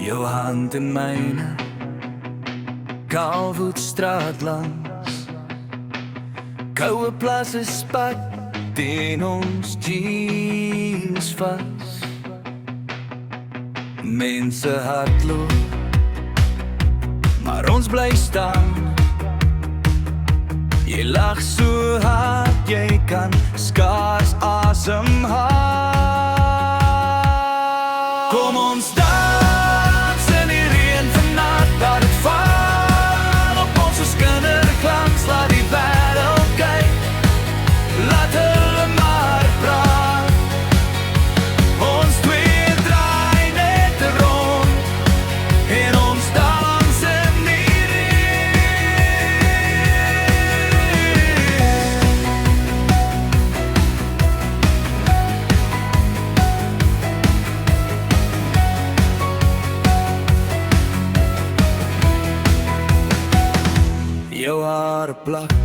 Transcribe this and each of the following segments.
jou hand in myne, Kalwoodstraat langs, koue plasse spat teen ons jeans vas. Mense hardloop, maar ons bly staan. Jy lag so hard, jy kan skaars asemhaal. Kom ons dans in die reën vannacht, laat het val op ons as kinderglans. Laat die wêreld kyk, laat hulle maar praat. Ons twee draai net rond en ons dans in die jou hare plak,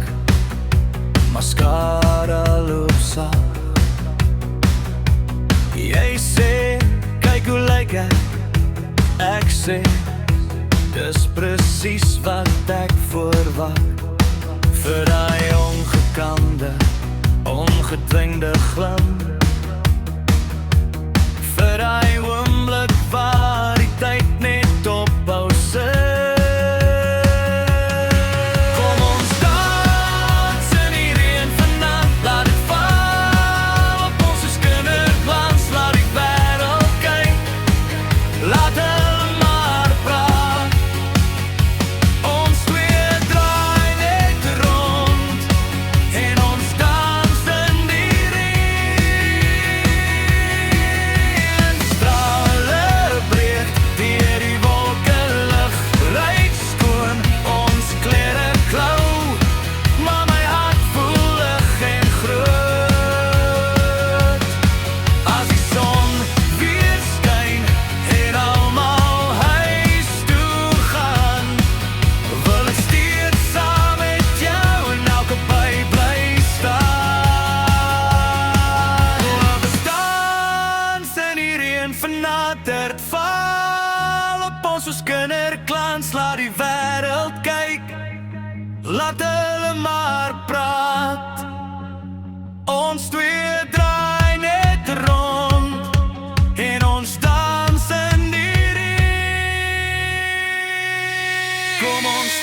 mascara loop sag. Jy sê, kyk hoe lyk ek sê, dis presies wat ek verwag. Vir daai ongekamde, ongedwingde glim, vir daai oomblik waar die tyd net ophou sit. Vannacht val op ons soos kinderglans. Laat die wêreld kyk, laat hulle maar praat. Ons twee draai net rond en ons dans in die reën. Kom ons